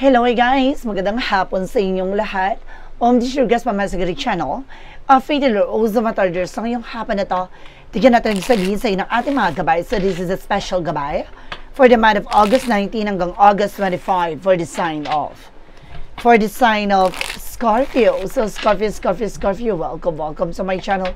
Hello guys! Magandang hapon sa inyong lahat. This is your guest Pamasagari Channel. Fatal or Oza Matarders sa ngayong hapon na to, tigyan natin sabihin sa inyo ng ating mga gabay. So this is a special gabay for the month of August 19 hanggang August 25 for the sign of Scorpio. So Scorpio, welcome to my channel.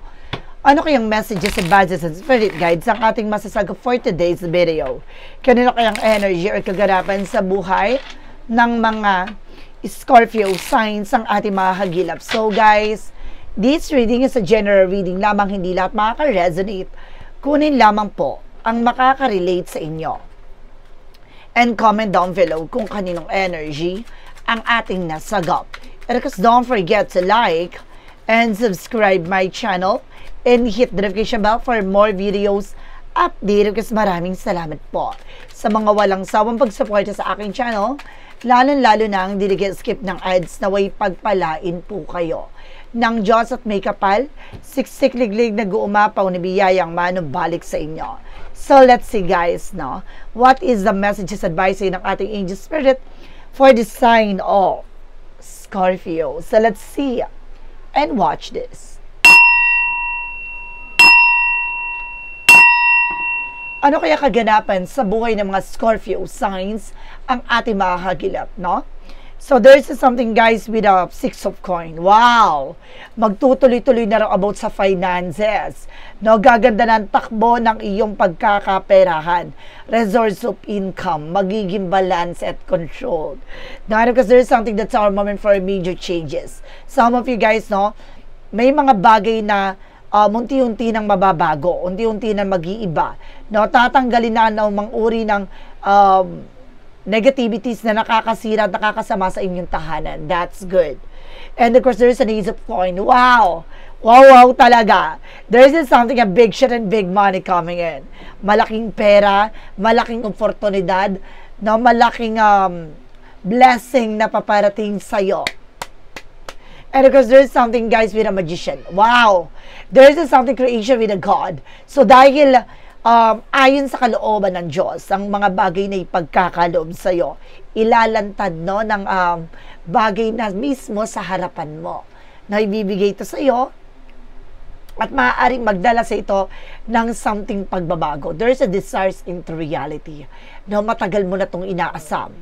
Ano kayang messages, advices, and spirit guides ang ating masasagot for today's video? Kanino kayang energy or kaganapan sa buhay ng mga Scorpio signs ang ating mga hagilap? So guys, this reading is a general reading lamang, hindi lahat makaka-resonate. Kunin lamang po ang makaka-relate sa inyo. And comment down below kung kaninong energy ang ating nasagap. And of course, don't forget to like and subscribe my channel and hit the notification bell for more videos update. Kasi maraming salamat po sa mga walang sawang pagsuporta sa aking channel, lalo na ang hindi skip ng ads. Naway pagpalain po kayo ng Diyos at may kapal, siksik liglig nag-uumapaw na biyayang manubalik sa inyo. So let's see guys, no? What is the messages, advice ng ating angel spirit for the sign of Scorpio? So let's see and watch this. Ano kaya kaganapan sa buhay ng mga Scorpio signs ang ating mga hagilap, no? So there's something guys with a 6 of coin. Wow! Magtutuloy-tuloy na raw about sa finances. No, gaganda ng takbo ng iyong pagkakaperahan. Resource of income, magiging balance at control. Now, because there's something that's our moment for major changes. Some of you guys, no, may mga bagay na unti-unti nang mababago, unti-unti nang mag-iiba. No, tatanggalin na ang mga uri ng negativities na nakakasira at nakakasama sa inyong tahanan. That's good. And of course, there's an ace of coin. Wow! Wow talaga. There's something, a big shit and big money coming in. Malaking pera, malaking oportunidad, no, malaking blessing na paparating sa'yo. And of course, there's something guys with a magician. Wow! There's something creation with a God. So dahil ayon sa kalooban ng Diyos, ang mga bagay na ipagkakaloob sa'yo, ilalantad, no, ng bagay na mismo sa harapan mo, na ibibigay ito sa'yo at maaaring magdala sa ito ng something pagbabago. There's a desire into reality. No, matagal mo na itong inaasam,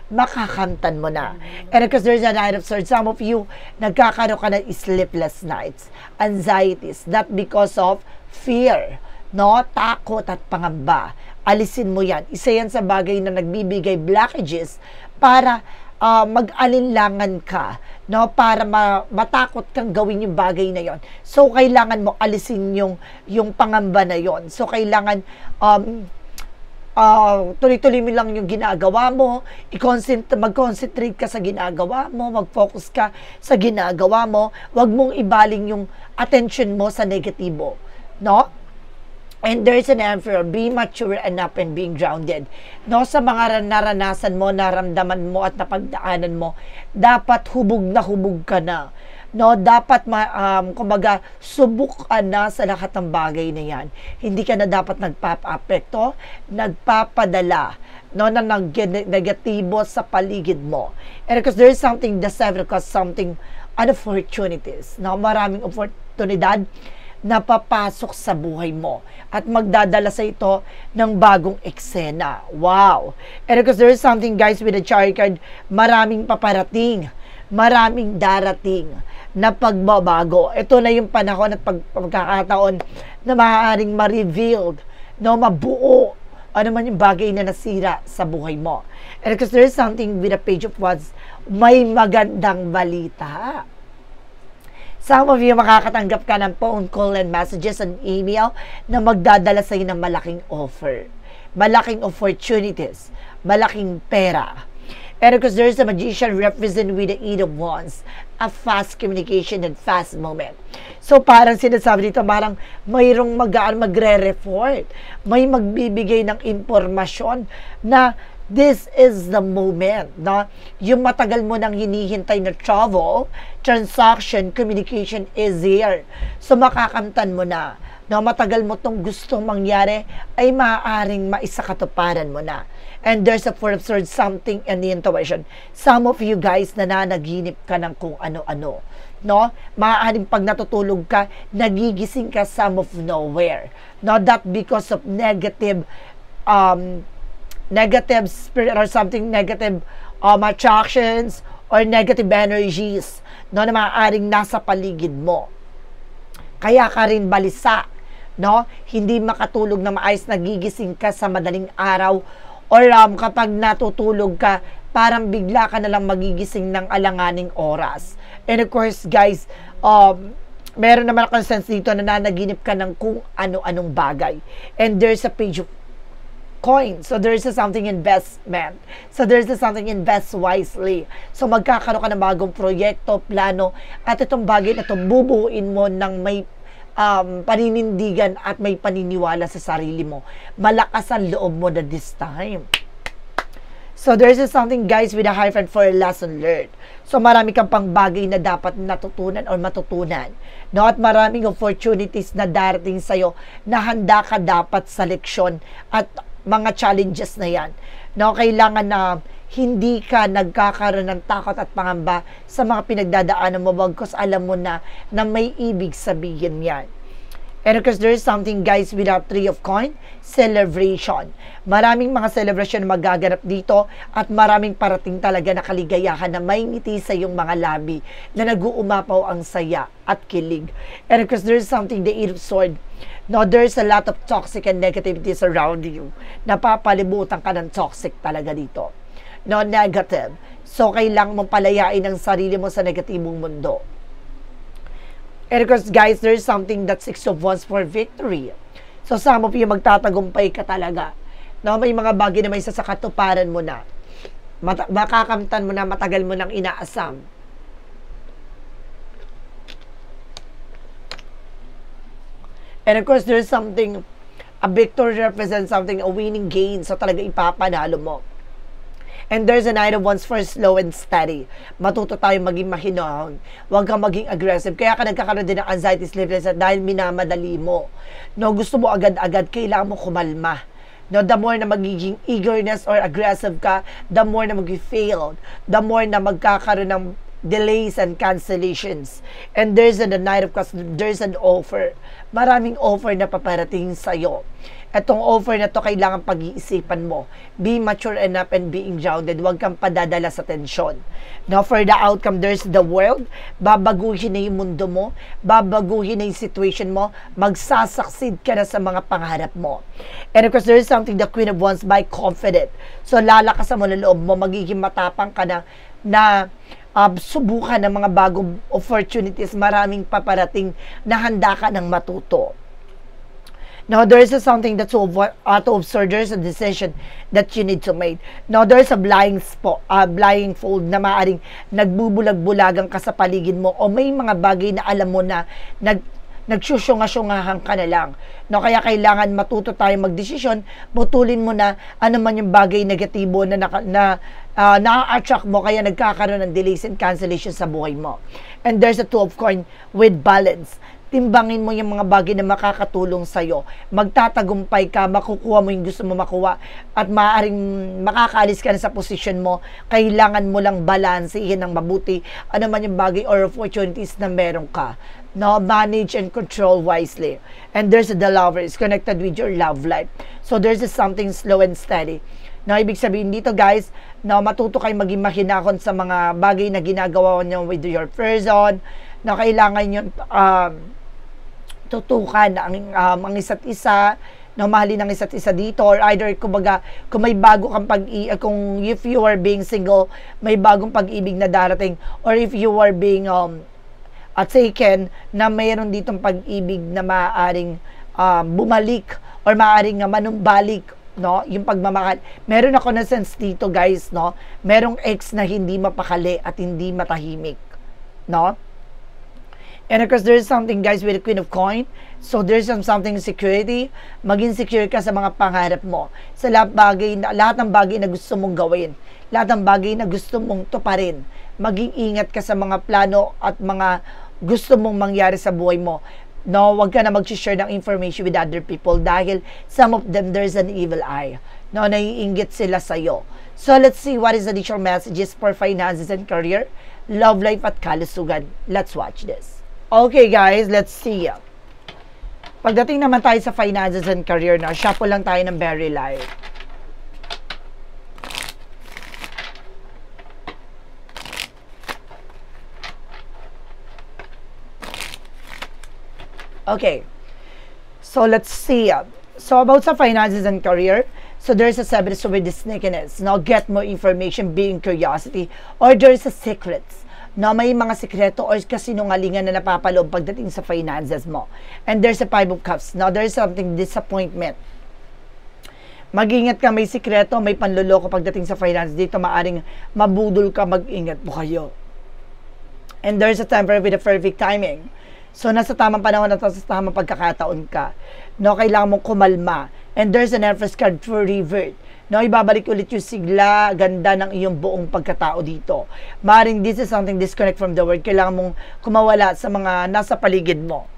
makakamtan mo na. And of course, there's a Knight of Swords. Some of you, nagkakaroon ka ng sleepless nights, anxieties, not because of fear, no, takot at pangamba. Alisin mo yan. Isa yan sa bagay na nagbibigay blockages para mag-alinlangan ka, no, para matakot kang gawin yung bagay na yon. So, kailangan mo alisin yung pangamba na yon. So, kailangan tuloy-tuloy mo lang yung ginagawa mo, mag-concentrate ka sa ginagawa mo, mag-focus ka sa ginagawa mo, wag mong ibaling yung attention mo sa negatibo, no? And there's an Emperor, be mature enough and being grounded. No, sa mga naranasan mo, naramdaman mo at napagdaanan mo, dapat hubog ka na. No, dapat kumbaga subok ka na sa lahat ng bagay na yan. Hindi ka na dapat nagpapa-apekto, nagpapadala, no, na negatibo sa paligid mo. And because there is something, the seven cause something, opportunities. No, maraming oportunidad na papasok sa buhay mo at magdadala sa ito ng bagong eksena. Wow! And because there is something guys with a chariot card, maraming paparating, maraming darating na pagbabago. Ito na yung panahon at pagkakataon na maaaring ma-revealed, no, mabuo ano man yung bagay na nasira sa buhay mo. And because there is something with a page of wands, may magandang balita. Some of you makakatanggap ka ng phone call and messages and email na magdadala sa iyo ng malaking offer, malaking opportunities, malaking pera. And because there's a magician represented with the Eight of Wands, a fast communication and fast moment. So parang sinasabi dito, parang mayroong magre-report, may magbibigay ng impormasyon na this is the moment, no? Yung matagal mo nang hinihintay na travel, transaction, communication is here. So makakamtan mo na. No, matagal mo tong gustong mangyari ay maaaring maisakatuparan mo na. And there's a Four of Swords, something in the intuition. Some of you guys, nananaginip ka ng kung ano-ano. No? Maaaring pag natutulog ka, nagigising ka some of nowhere. Not that because of negative spirit or something, negative attractions or negative energies, no, na maaaring nasa paligid mo. Kaya ka rin balisa, no? Hindi makatulog na maayos, nagigising ka sa madaling araw, or kapag natutulog ka, parang bigla ka na lang magigising ng alanganing oras. And of course, guys, meron naman akong sense dito na nanaginip ka ng kung ano-anong bagay. And there's a page of coin. So there's something investment. So there's something invest wisely. So magkakaroon ka ng bagong proyekto, plano, at itong bagay na ito bubuuin mo ng may paninindigan at may paniniwala sa sarili mo. Malakas ang loob mo na this time. So there's something, guys, with a hyphen for a lesson learned. So marami kang pang bagay na dapat natutunan or matutunan. No? At maraming opportunities na darating sa'yo na handa ka dapat sa leksyon at mga challenges na yan. No? Kailangan na hindi ka nagkakaroon ng takot at pangamba sa mga pinagdadaanan mo, bagkus alam mo na may ibig sabihin yan. And of course, there is something, guys, with a Three of Coin, celebration. Maraming mga celebration na magaganap dito at maraming parating talaga na kaligayahan na may ngiti sa iyong mga labi na nag-uumapaw ang saya at kilig. And of course, there is something, the Eight of Swords. No, there's a lot of toxic and negativities around you. Napapalibutan ka ng toxic talaga dito. No, negative. So, kailangan mong palayain ang sarili mo sa negatibong mundo. And of course, guys, there's something that Six of Wands for victory. So, some of you magtatagumpay ka talaga. No, may mga bagay na may sasakatuparan mo na. Makakamtan mo na, matagal mo nang inaasam. And of course, there's something, a victory represents something, a winning gain. So, talaga ipapanalo mo. And there's a Knight of Wands for slow and steady. Matuto tayo maging mahinahon. Huwag kang maging aggressive. Kaya ka nagkakaroon din ng anxiety, sleeplessness dahil minamadali mo. No, gusto mo agad-agad, kailangan mo kumalma. No, the more na magiging eagerness or aggressive ka, the more na mag-fail. The more na magkakaroon ng delays and cancellations. And there's a Knight of Cups, there's an offer. Maraming offer na paparating sa'yo. Etong offer na to kailangan pag-iisipan mo. Be mature enough and being grounded. Huwag kang padadala sa tensyon. Now, for the outcome, there's the world. Babaguhin na yung mundo mo. Babaguhin na yung situation mo. Magsasucceed ka na sa mga pangarap mo. And of course, there's something, the Queen of Wands, by confident. So, lalakasan mo na loob mo. Magiging matapang ka na subukan ng mga bagong opportunities. Maraming paparating na handa ka ng matuto. Now, there is something that's to observe. There's a decision that you need to make. Now, there's a blindfold na maaaring nagbubulag-bulagan ka sa paligid mo o may mga bagay na alam mo na nagsusyunga-syungahan ka na lang. No, kaya kailangan matuto tayo magdesisyon, putulin mo na ano man yung bagay negatibo na na-attract mo, kaya nagkakaroon ng delays and cancellation sa buhay mo. And there's a Two of Coins with balance. Timbangin mo yung mga bagay na makakatulong sa'yo. Magtatagumpay ka, makukuha mo yung gusto mo makuha, at maaaring makakaalis ka na sa posisyon mo. Kailangan mo lang balansehin ng mabuti ano man yung bagay or opportunities na meron ka. No, manage and control wisely. And there's the Lover, is connected with your love life. So there's something slow and steady. No, ibig sabihin dito, guys, no, matuto kayo maging mahinahon sa mga bagay na ginagawa niyo with your person. Na kailangan nyo tutukan ang isa't isa, no, mahalin ang isa't isa dito, or either kumbaga kung may bago kang kung if you are being single, may bagong pag-ibig na darating, or if you are being taken, na mayroon ditong pag-ibig na maaaring bumalik or maaaring manumbalik, no, yung pagmamahal. Meron ako na sense dito, guys, no, merong ex na hindi mapakali at hindi matahimik, no. And of course, there's something, guys, with the Queen of Coins. So there's something security. Maging secure ka sa mga pangarap mo. Sa lahat ng bagay na gusto mong gawin. Lahat ng bagay na gusto mong tuparin. Maging ingat ka sa mga plano at mga gusto mong mangyari sa buhay mo. No, wag ka na mag-share ng information with other people dahil some of them, there's an evil eye. No, naiinggit sila sa'yo. So, let's see what is the additional messages for finances and career, love life at kalusugan. Let's watch this. Okay, guys, let's see. Pagdating naman tayo sa finances and career, na shuffle lang tayo ng very light. Okay, so let's see. So about sa finances and career, so there's a seven with the sneakiness. Now get more information, being curiosity, or there's a secrets. No, may mga sikreto or kasinungalingan na napapaloob pagdating sa finances mo. And there's a five of cups. Now there's something disappointment. Mag-ingat ka, may sikreto, may panloloko pagdating sa finance. Dito maaring mabudol ka, mag-ingat po kayo. And there's a temper with a perfect timing. So, nasa tamang panahon at sa tamang pagkakataon ka. No, kailangan mong kumalma. And there's an Empress card for revert. No, ibabalik ulit yung sigla, ganda ng iyong buong pagkatao dito. Maring this is something disconnect from the world. Kailangan mong kumawala sa mga nasa paligid mo.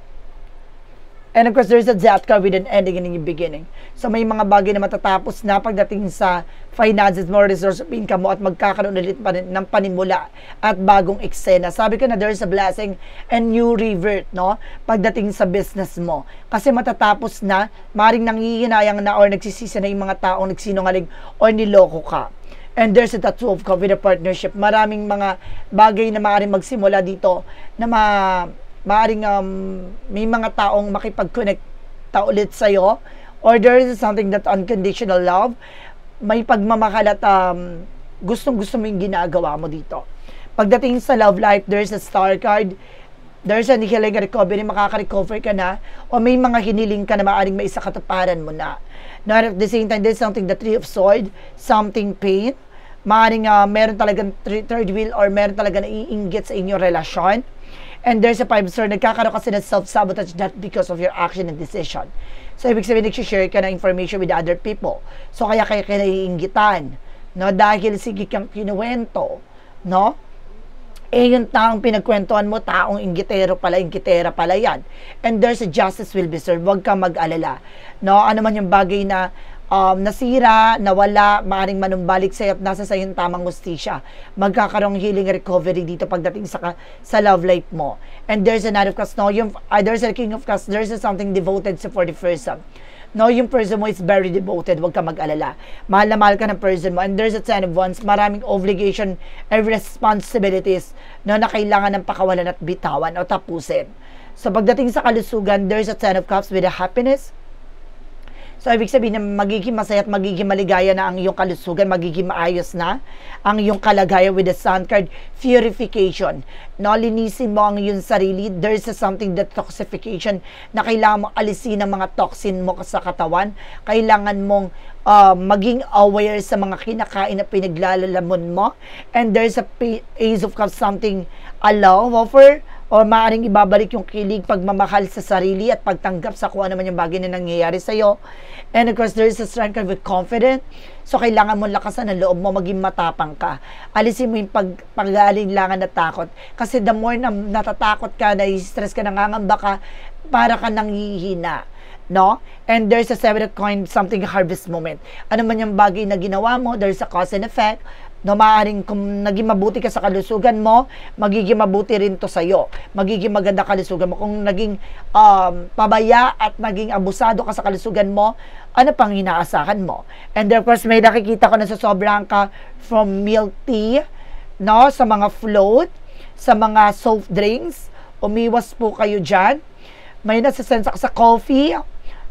And of course, there's a death card with an ending and a new beginning. So, may mga bagay na matatapos na pagdating sa finances mo, resource of income mo, at magkakaroon ulit ng panimula at bagong eksena. Sabi ko na there's a blessing and new revert, no? Pagdating sa business mo. Kasi matatapos na, maring nangihinayang na or nagsisisi na yung mga taong nagsinungaling or niloko ka. And there's a tattoo of with a partnership. Maraming mga bagay na maaaring magsimula dito na maaring may mga taong makipag-connect ulit sa'yo, or there is something that unconditional love, may pagmamahal at gustong-gusto mo yung ginagawa mo dito. Pagdating sa love life, there's a star card, there's a healing recovery, makaka-recover ka na, o may mga hiniling ka na maaring may isa katuparan mo na. Now, at the same time, there's something, the three of swords, something pain, maaring meron talagang third wheel or meron talagang naiinggit sa inyong relasyon. And there's a five star, nagkakaroon kasi ng self-sabotage not because of your action and decision. So, ibig sabihin, nag-share ka ng information with other people. So, kaya naiinggitan, no? Dahil sige kang kinuwento, no? Eh, yung taong pinagkwentuhan mo, taong inggitera pala yan. And there's a justice will be served. Huwag kang mag-alala. No? Ano man yung bagay na nasira, nawala, maaaring manumbalik sa'yo at nasa sa'yo yung tamang hustisya. Magkakaroong healing recovery dito pagdating sa love life mo. And there's a Knight of Cups. No, there's a King of Cups. There's something devoted for the person. No, yung person mo is very devoted. Huwag ka mag-alala. Mahal na mahal ka ng person mo. And there's a Ten of Wands. Maraming obligation and responsibilities, no, na kailangan ng pakawalan at bitawan o tapusin. So, pagdating sa kalusugan, there's a Ten of Cups with a happiness. So, ibig sabihin na magiging masaya at magiging maligaya na ang iyong kalusugan, magiging maayos na ang iyong kalagayan with the Sun card, purification. No, linisin mo ang iyong sarili. There's something detoxification na kailangan mo alisin ang mga toxin mo sa katawan. Kailangan mong maging aware sa mga kinakain na pinaglalalamon mo. And there's a Ace of Cups, something allow, offer, o maaaring ibabalik yung kilig, pagmamahal sa sarili at pagtanggap sa kung ano man yung bagay na nangyayari sa'yo. And of course, there is a strength with confidence. So, kailangan mo lakasan ang loob mo, maging matapang ka. Alisin mo yung pag-aalinlangan na takot. Kasi the more na natatakot ka, na-stress ka, nangangamba ka, para ka nanghihina. No? And there's a Seven of Coins, something harvest moment. Ano man yung bagay na ginawa mo, there's a cause and effect. No, maaaring kung naging mabuti ka sa kalusugan mo, magiging mabuti rin to sa'yo. Magiging maganda kalusugan mo. Kung naging pabaya at naging abusado ka sa kalusugan mo, ano pang inaasahan mo? And of course, may nakikita ko na sa sobrang ka from milk tea, no, sa mga float, sa mga soft drinks. Umiwas po kayo dyan. May nasisense ako sa coffee,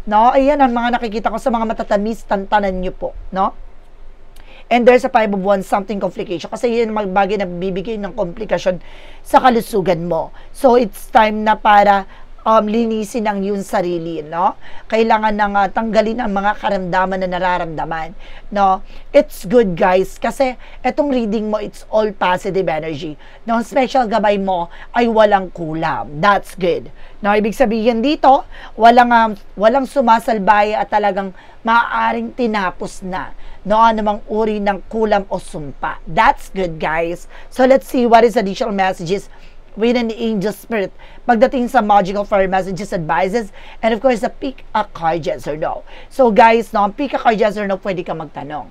no? Ayan ang mga nakikita ko sa mga matatamis, tantanan nyo po, no? And there's a Five of Wands, something complication. Kasi yun ang bagay na bibigay ng komplikasyon sa kalusugan mo. So, it's time na para linisin ang iyong sarili, no? Kailangan nang tanggalin ang mga karamdaman na nararamdaman, no? It's good, guys, kasi etong reading mo, it's all positive energy. No, ang special gabay mo ay walang kulam. That's good. No, ibig sabihin dito, walang sumasalbay at talagang maaaring tinapos na, no, anumang uri ng kulam o sumpa. That's good, guys. So, let's see what is additional messages with an angel spirit pagdating sa magical fairy messages, advices, and of course, the pick a card, yes or no. So guys, no, pick a card, yes or no, pwede ka magtanong.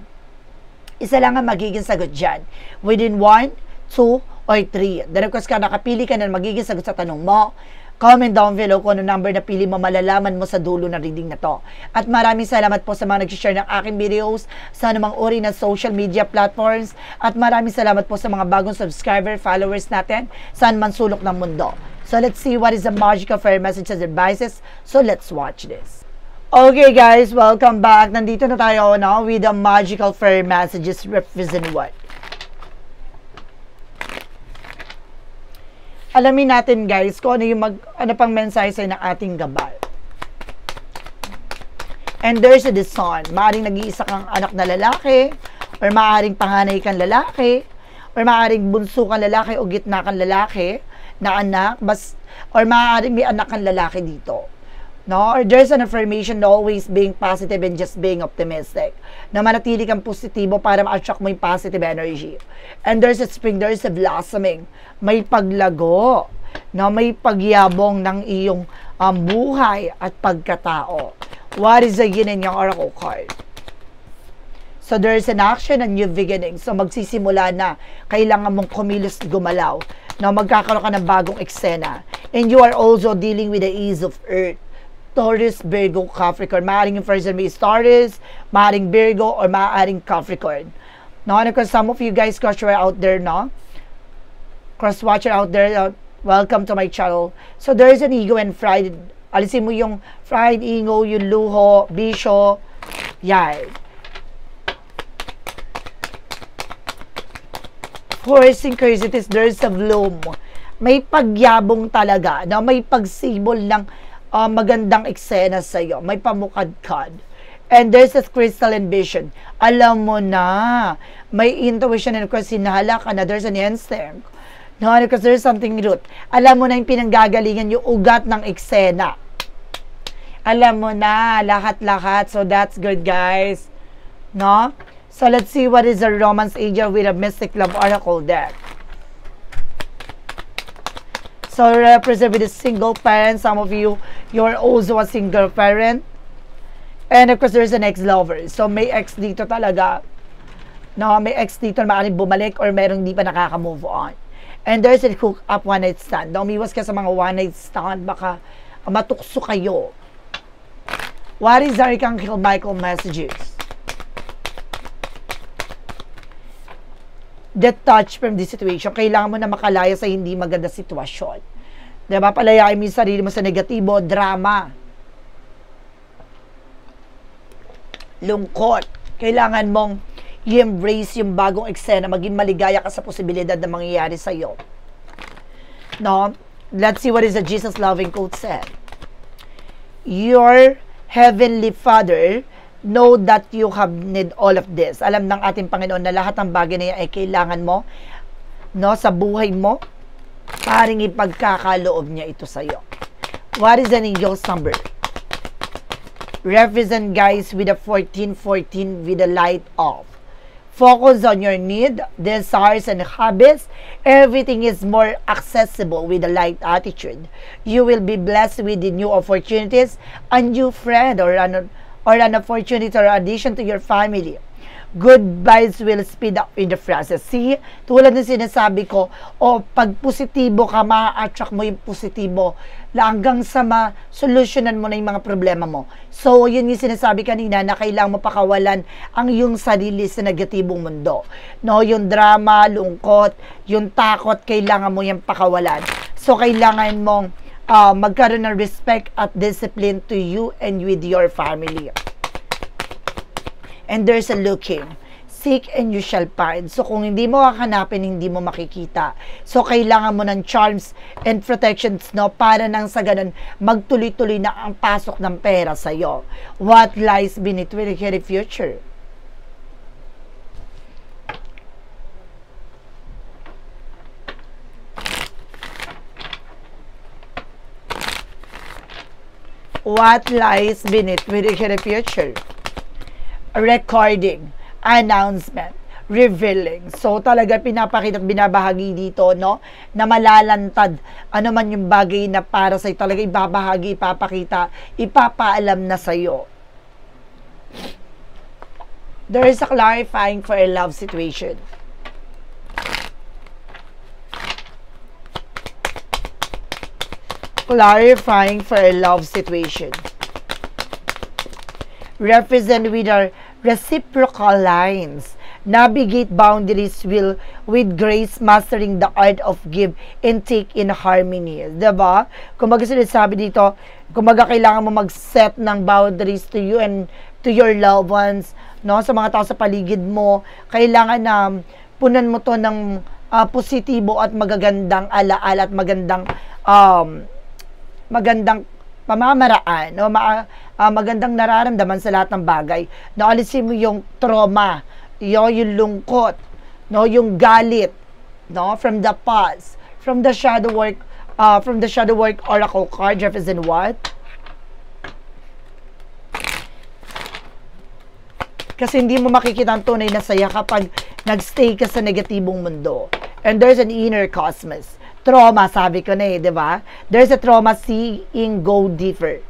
Isa lang ang magiging sagot dyan. Within 1, 2, or 3. Then of course, ka nakapili ka na magiging sagot sa tanong mo. Comment down below kung ano number na pili mo, malalaman mo sa dulo ng reading na to. At maraming salamat po sa mga nag-share ng aking videos sa anumang uri ng social media platforms. At maraming salamat po sa mga bagong subscriber, followers natin saan man sulok ng mundo. So let's see what is the magical fairy messages and advices. So let's watch this. Okay guys, welcome back. Nandito na tayo now with the magical fairy messages represent what? Alamin natin guys kung ano yung ano pang mensahe sa ng ating gabay. And there's the son. Maaring nag-iisa kang anak na lalaki, or maaring panganay kang lalaki, or maaring bunso kang lalaki o gitna kang lalaki na anak, or maaring may anak kang lalaki dito. No? Or there's an affirmation na always being positive and just being optimistic. Na manatili kang positibo para ma-attract mo yung positive energy. And there's a spring, there's a blossoming. May paglago. No? May pagyabong ng iyong buhay at pagkatao. What is the yin and yang oracle card? So there's an action and new beginning. So magsisimula na. Kailangan mong kumilos, gumalaw. No? Magkakaroon ka ng bagong eksena. And you are also dealing with the ease of earth. Taurus, Virgo, Capricorn. Maaring yung first name is Taurus, maaring Virgo, or maaring Capricorn. No, and because some of you guys cross-watcher out there, no? Cross-watcher out there, welcome to my channel. So, there is an ego and pride. Alisin mo yung pride, ego, yung luho, bisyo. Yan. For synchronicities, there is a bloom. May pagyabong talaga, no? May pagsibol ng magandang eksena sa'yo. May pamukadkad. And there's a crystal and vision. Alam mo na. May intuition and of course, hinahala ka na. There's an instinct. No, because there's something root. Alam mo na yung pinanggagalingan, yung ugat ng eksena. Alam mo na. Lahat-lahat. So, that's good, guys. No? So, let's see what is a romance angel with a mystic love oracle deck. So, represent with a single parent. Some of you, you're also a single parent. And of course, there's an ex-lover. So, may ex dito talaga. No, may ex dito na maaaring bumalik or merong hindi pa nakaka-move on. And there's a hook up one night stand. Na umiwas ka sa mga one night stand, baka matukso kayo. What is Archangel Michael messages? Detach from this situation. Kailangan mo na makalaya sa hindi maganda sitwasyon. Diba? Palayain mo yung sarili mo sa negatibo, drama, lungkot. Kailangan mong i-embrace yung bagong eksena, maging maligaya ka sa posibilidad na mangyayari sa'yo. No? Let's see what is the Jesus loving quote said. Your heavenly Father know that you have need all of this. Alam ng ating Panginoon na lahat ng bagay na yan ay kailangan mo, no, sa buhay mo, paring ipagkakaloob niya ito sa iyo. What is an angel's number? Represent, guys, with a 1414 with a light off. Focus on your need, desires, and habits. Everything is more accessible with a light attitude. You will be blessed with the new opportunities, a new friend, or an opportunity or addition to your family. Good vibes will speed up in the process. See, tulad ng sinasabi ko, pag positibo ka, ma-attract mo yung positibo hanggang sa ma-solusyonan mo na yung mga problema mo. So, yun yung sinasabi kanina na kailangan mo pakawalan ang yung sarili sa negatibong mundo. No, yung drama, lungkot, yung takot, kailangan mo yung pakawalan. So, kailangan mong magkaroon ng respect at discipline to you and with your family. And there's a looking. Seek and you shall find. So, kung hindi mo hahanapin, hindi mo makikita. So, kailangan mo ng charms and protections, no? Para nang sa ganun, magtuloy-tuloy na ang pasok ng pera sa'yo. What lies beneath will your future? What lies beneath will your future? Recording, announcement, revealing. So, talaga pinapakita at binabahagi dito, no? Na malalantad. Ano man yung bagay na para sa'yo, talaga ibabahagi, ipapakita, ipapaalam na sa'yo. There is a clarifying for a love situation. Clarifying for a love situation. Represent with our reciprocal lines. Navigate boundaries with grace, mastering the art of give and take in harmony. Diba? Kung sinasabi dito, kung kailangan mo mag-set ng boundaries to you and to your loved ones, no? Sa mga tao sa paligid mo, kailangan na punan mo to ng positibo at magagandang alaala at magandang pamamaraan, no? Magandang nararamdaman sa lahat ng bagay. No, alisin mo yung trauma, yung lungkot, no, yung galit, no, from the past, from the shadow work oracle card represent what? Kasi hindi mo makikita ang tunay na saya kapag nagstay ka sa negatibong mundo. And there's an inner cosmos. Trauma, sabi ko na di ba? There's a trauma, seeing go deeper.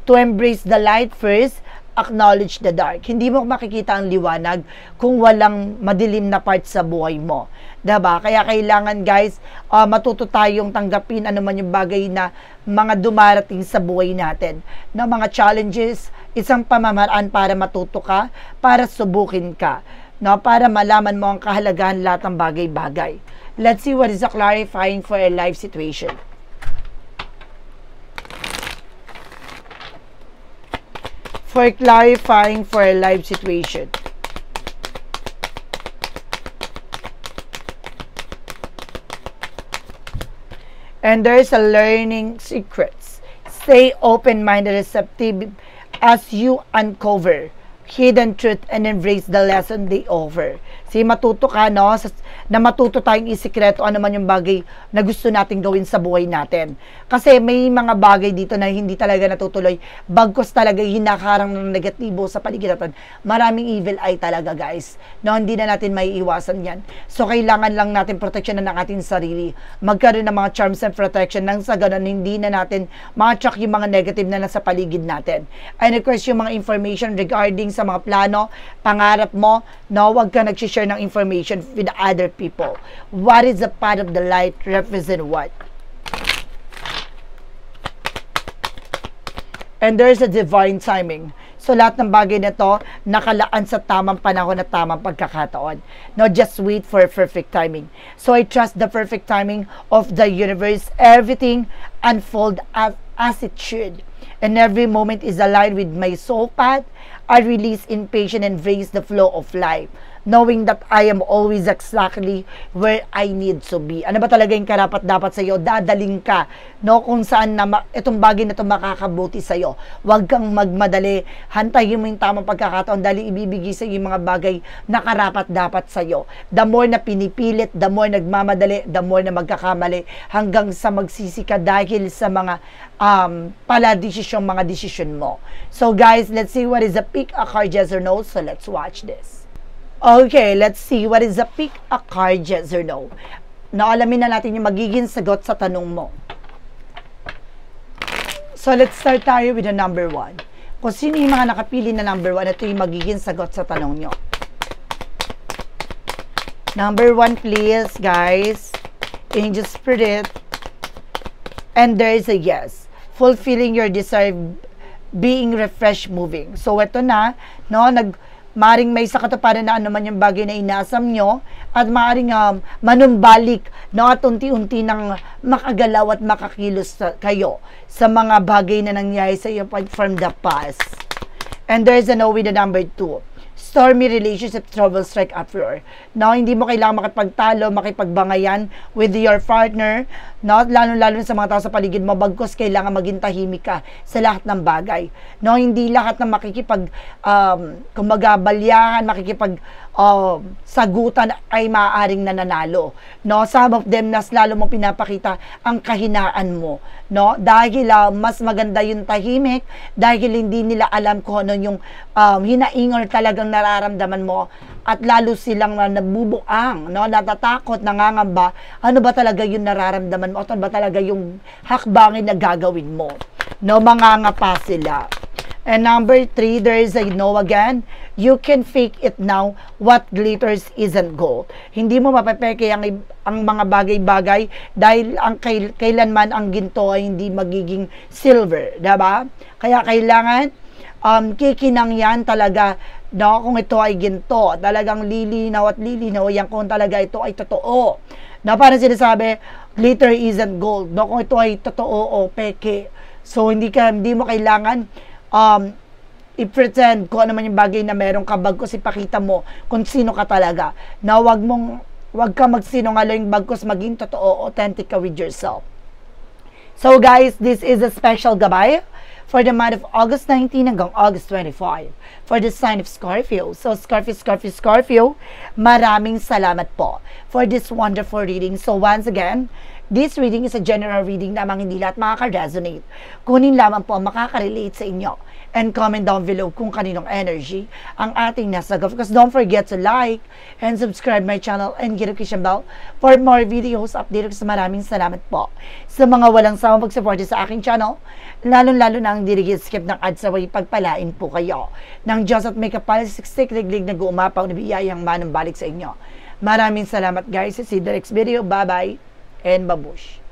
To embrace the light first, acknowledge the dark. Hindi mo makikita ang liwanag kung walang madilim na part sa buhay mo. Diba? Kaya kailangan guys, matuto tayong tanggapin ano man yung bagay na mga dumarating sa buhay natin. No, mga challenges, isang pamamaraan para matuto ka, para subukin ka. No, para malaman mo ang kahalagahan lahat ng bagay-bagay. Let's see what is a clarifying for a life situation. For clarifying for a life situation. And there is a learning secrets. Stay open-minded, receptive as you uncover hidden truth and embrace the lesson they offer. Si matuto ka, no? Na matuto tayong isikreto ano man yung bagay na gusto nating gawin sa buhay natin. Kasi may mga bagay dito na hindi talaga natutuloy. Bagkos talaga hinakarang ng negatibo sa paligid natin. Maraming evil eye talaga, guys. No, hindi na natin maiiwasan yan. So, kailangan lang natin proteksyonan ng ating sarili. Magkaroon ng mga charms and protection nang sa ganun, hindi na natin ma-attract yung mga negative na nasa paligid natin. And of course, yung mga information regarding sa mga plano, pangarap mo, no, wag ka nag-share ng information with other people. What is the path of the light represent what? And there's a divine timing. So, lahat ng bagay na to, nakalaan sa tamang panahon at tamang pagkakataon. No, just wait for perfect timing. So, I trust the perfect timing of the universe. Everything unfold as it should. And every moment is aligned with my soul path. I release impatience and embrace the flow of life, knowing that I am always exactly where I need to be. Ano ba talaga yung karapat-dapat sa iyo? Dadaling ka, no, kung saan na itong bagay na ito makakabuti sa iyo. Huwag kang magmadali. Hantayin mo yung tamang pagkakataon dahil ibibigay sa iyo yung mga bagay na karapat-dapat sa iyo. The more na pinipilit, the more nagmamadali, the more na magkakamali, hanggang sa magsisi ka dahil sa mga mga desisyon mo. So guys, let's see what is a pick a card, yes or no. So let's watch this. Okay, let's see what is a pick a card, yes or no. Naalamin na natin yung magiging sagot sa tanong mo. So let's start tayo with the number 1. Kung sino yung mga nakapili na number 1, ito yung magiging sagot sa tanong nyo. Number 1 please, guys. Angel Spirit. And there is a yes. Fulfilling your desire, being refreshed, moving. So, ito na, no, maring may sa katuparan na ano man yung bagay na inaasam nyo, at maring manumbalik, no, at unti-unti nang makagalaw at makakilos kayo sa mga bagay na nangyari sa iyo from the past. And there is a no with the number 2. Stormy relationship, trouble, strike, uproar. No, hindi mo kailangan makipagtalo, makipagbangayan with your partner, no, lalo-lalo sa mga tao sa paligid mo, bagkus kailangan maging tahimik ka sa lahat ng bagay. No, hindi lahat ng makikipag kumbaga balyahan, makikipag sagutan ay maaaring nananalo, no? Some of them nas lalo mo pinapakita ang kahinaan mo, no? Dahil mas maganda yung tahimik, dahil hindi nila alam kung ano yung hinaingor talagang nararamdaman mo, at lalo silang nabubuang, no? Natatakot, nangangamba, ano ba talaga yung nararamdaman mo, at ano ba talaga yung hakbangin na gagawin mo, no? Mangangapa sila. And number 3, there is a no again. You can fake it now. What glitters isn't gold. Hindi mo mapapeke ang mga bagay-bagay dahil ang kailanman ang ginto ay hindi magiging silver, diba? Kaya kailangan kikinang yan talaga, no? Kung ito ay ginto, talagang lilinaw at lilinaw yan kung talaga ito ay totoo. No, parang sinasabi, glitter isn't gold. No, kung ito ay totoo o peke. So hindi mo kailangan i-pretend kung ano man yung bagay na meron ka, bagkus ipakita mo kung sino ka talaga. Na wag ka magsinungaling, bagkus maging totoo, authentic ka with yourself. So guys, this is a special gabay for the month of August 19 hanggang August 25 for the sign of Scorpio. So Scorpio, maraming salamat po for this wonderful reading. So once again, this reading is a general reading lamang, hindi lahat makaka-resonate. Kunin lamang po ang makaka-relate sa inyo. And comment down below kung kaninong energy ang ating nasa. Of course, don't forget to like and subscribe my channel and hit the notification bell for more videos update. Maraming salamat po sa mga walang sawang pag-support sa aking channel. Lalo-lalo na ang skip ng ads, away pagpalain po kayo ng Diyos at may kapal siksik liglig na guumapaw na biyayang manang balik sa inyo. Maraming salamat guys. See you the next video. Bye-bye and babush.